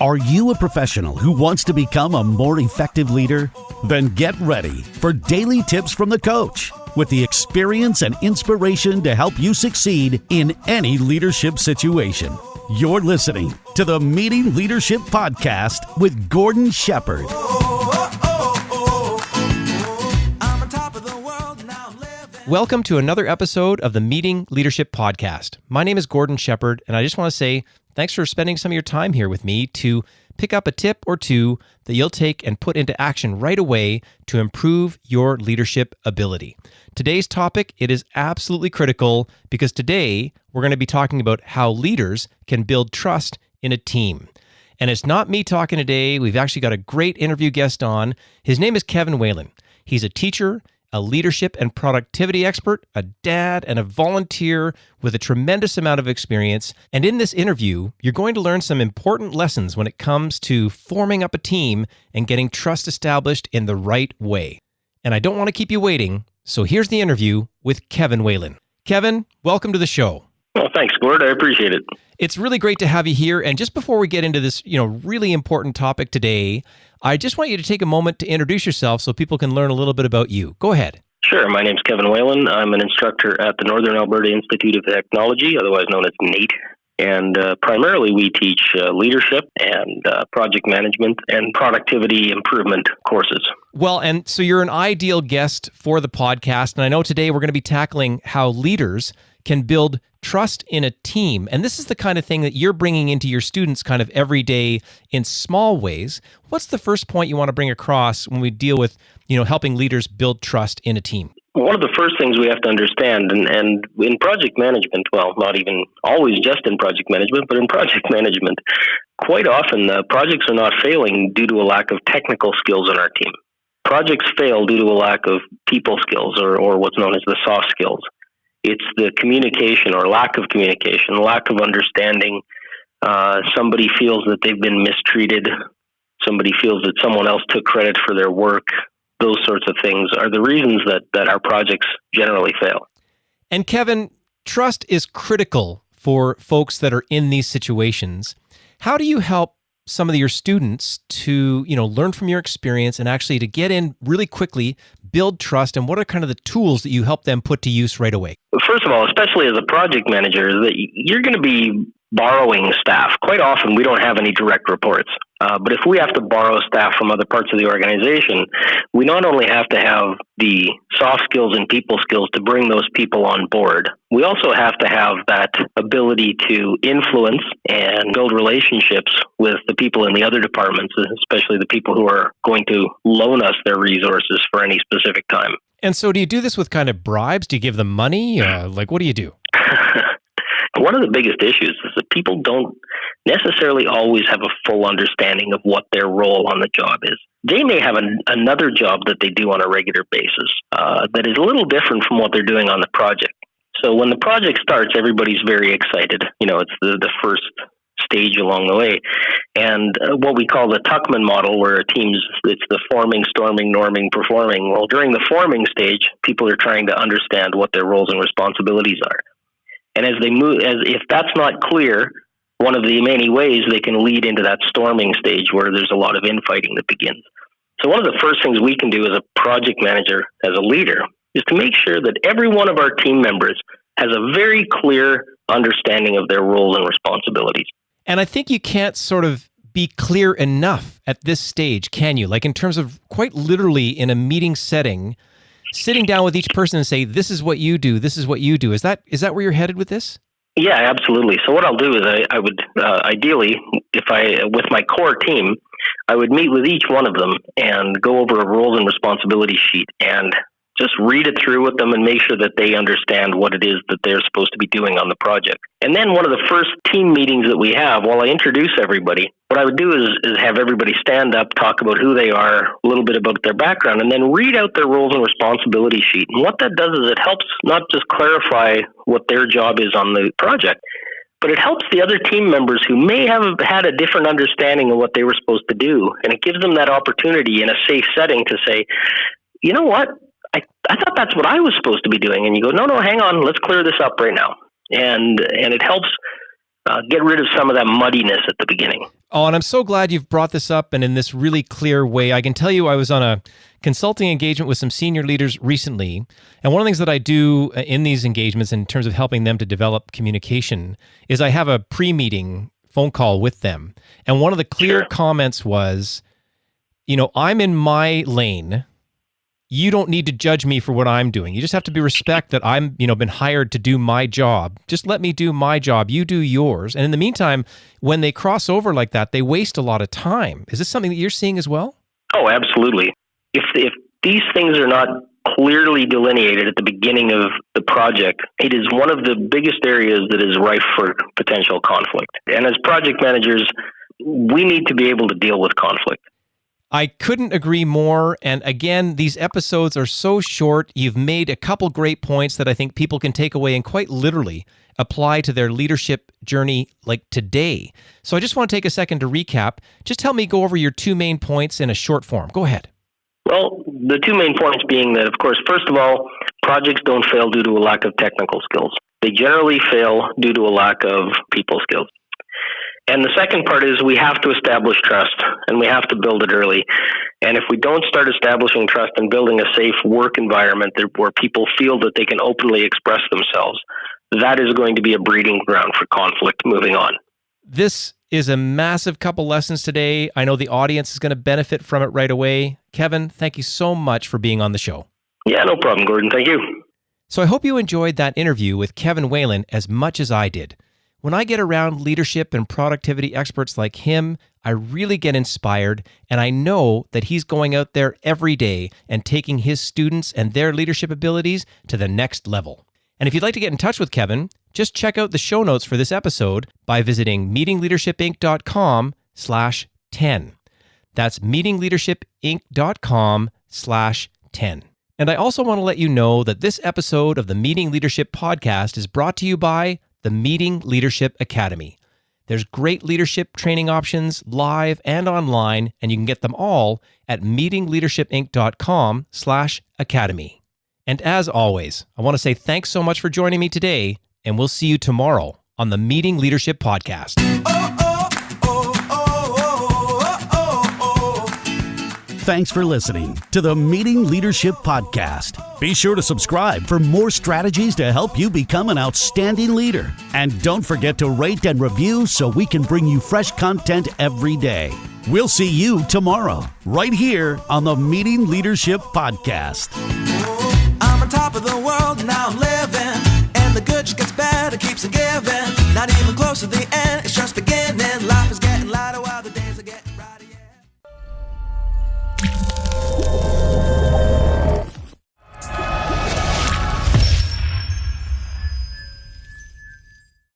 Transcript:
Are you a professional who wants to become a more effective leader? Then get ready for daily tips from the coach with the experience and inspiration to help you succeed in any leadership situation. You're listening to the Meeting Leadership Podcast with Gordon Shepherd. Welcome to another episode of the Meeting Leadership Podcast. My name is Gordon Shepherd, and I just want to say thanks for spending some of your time here with me to pick up a tip or two that you'll take and put into action right away to improve your leadership ability. Today's topic, it is absolutely critical because today we're going to be talking about how leaders can build trust in a team. And it's not me talking today. We've actually got a great interview guest on. His name is Kevin Whalen. He's a teacher, a leadership and productivity expert, a dad, and a volunteer with a tremendous amount of experience. And in this interview, you're going to learn some important lessons when it comes to forming up a team and getting trust established in the right way. And I don't want to keep you waiting, so here's the interview with Kevin Whalen. Kevin, welcome to the show. Well, thanks, Gord. I appreciate it. It's really great to have you here. And just before we get into this, really important topic today, I just want you to take a moment to introduce yourself so people can learn a little bit about you. Go ahead. Sure. My name's Kevin Whalen. I'm an instructor at the Northern Alberta Institute of Technology, otherwise known as NATE. And primarily we teach leadership and project management and productivity improvement courses. Well, and so you're an ideal guest for the podcast. And I know today we're going to be tackling how leaders can build trust in a team. And this is the kind of thing that you're bringing into your students kind of every day in small ways. What's the first point you want to bring across when we deal with, helping leaders build trust in a team? One of the first things we have to understand, and in project management, well, not even always just in project management, but in project management, quite often projects are not failing due to a lack of technical skills in our team. Projects fail due to a lack of people skills or what's known as the soft skills. It's the communication or lack of communication, lack of understanding. Somebody feels that they've been mistreated. Somebody feels that someone else took credit for their work. Those sorts of things are the reasons that our projects generally fail. And Kevin, trust is critical for folks that are in these situations. How do you help some of your students to, learn from your experience and actually to get in really quickly, build trust, and what are kind of the tools that you help them put to use right away? First of all, especially as a project manager, that you're going to be borrowing staff. Quite often, we don't have any direct reports. But if we have to borrow staff from other parts of the organization, we not only have to have the soft skills and people skills to bring those people on board, we also have to have that ability to influence and build relationships with the people in the other departments, especially the people who are going to loan us their resources for any specific time. And so do you do this with kind of bribes? Do you give them money? What do you do? One of the biggest issues is that people don't necessarily always have a full understanding of what their role on the job is. They may have another job that they do on a regular basis that is a little different from what they're doing on the project. So when the project starts, everybody's very excited. It's the first stage along the way. And what we call the Tuckman model, where it's the forming, storming, norming, performing. Well, during the forming stage, people are trying to understand what their roles and responsibilities are. And as they move, if that's not clear, one of the many ways they can lead into that storming stage where there's a lot of infighting that begins. So one of the first things we can do as a project manager, as a leader, is to make sure that every one of our team members has a very clear understanding of their roles and responsibilities. And I think you can't sort of be clear enough at this stage, can you? Like in terms of quite literally in a meeting setting, sitting down with each person and say, this is what you do, this is what you do. Is that where you're headed with this? Yeah, absolutely. So what I'll do is I would ideally, with my core team, I would meet with each one of them and go over a roles and responsibility sheet and just read it through with them and make sure that they understand what it is that they're supposed to be doing on the project. And then one of the first team meetings that we have, while I introduce everybody, what I would do is have everybody stand up, talk about who they are, a little bit about their background, and then read out their roles and responsibility sheet. And what that does is it helps not just clarify what their job is on the project, but it helps the other team members who may have had a different understanding of what they were supposed to do. And it gives them that opportunity in a safe setting to say, you know what? I thought that's what I was supposed to be doing. And you go, no, hang on, let's clear this up right now. And it helps get rid of some of that muddiness at the beginning. Oh, and I'm so glad you've brought this up and in this really clear way. I can tell you I was on a consulting engagement with some senior leaders recently, and one of the things that I do in these engagements in terms of helping them to develop communication is I have a pre-meeting phone call with them. And one of the clear comments was, I'm in my lane. You don't need to judge me for what I'm doing. You just have to be respect that I'm, been hired to do my job. Just let me do my job. You do yours. And in the meantime, when they cross over like that, they waste a lot of time. Is this something that you're seeing as well? Oh, absolutely. If these things are not clearly delineated at the beginning of the project, it is one of the biggest areas that is rife for potential conflict. And as project managers, we need to be able to deal with conflict. I couldn't agree more. And again, these episodes are so short. You've made a couple great points that I think people can take away and quite literally apply to their leadership journey like today. So I just want to take a second to recap. Just help me go over your two main points in a short form. Go ahead. Well, the two main points being that, of course, first of all, projects don't fail due to a lack of technical skills. They generally fail due to a lack of people skills. And the second part is we have to establish trust, and we have to build it early. And if we don't start establishing trust and building a safe work environment where people feel that they can openly express themselves, that is going to be a breeding ground for conflict moving on. This is a massive couple lessons today. I know the audience is going to benefit from it right away. Kevin, thank you so much for being on the show. Yeah, no problem, Gordon. Thank you. So I hope you enjoyed that interview with Kevin Whalen as much as I did. When I get around leadership and productivity experts like him, I really get inspired, and I know that he's going out there every day and taking his students and their leadership abilities to the next level. And if you'd like to get in touch with Kevin, just check out the show notes for this episode by visiting meetingleadershipinc.com/10. That's meetingleadershipinc.com/10. And I also want to let you know that this episode of the Meeting Leadership Podcast is brought to you by the Meeting Leadership Academy. There's great leadership training options live and online, and you can get them all at meetingleadershipinc.com/academy. And as always, I want to say thanks so much for joining me today, and we'll see you tomorrow on the Meeting Leadership Podcast. Thanks for listening to the Meeting Leadership Podcast. Be sure to subscribe for more strategies to help you become an outstanding leader. And don't forget to rate and review so we can bring you fresh content every day. We'll see you tomorrow, right here on the Meeting Leadership Podcast. I'm on top of the world, now I'm living. And the good just gets better, keeps on giving. Not even close to the end, it's just beginning.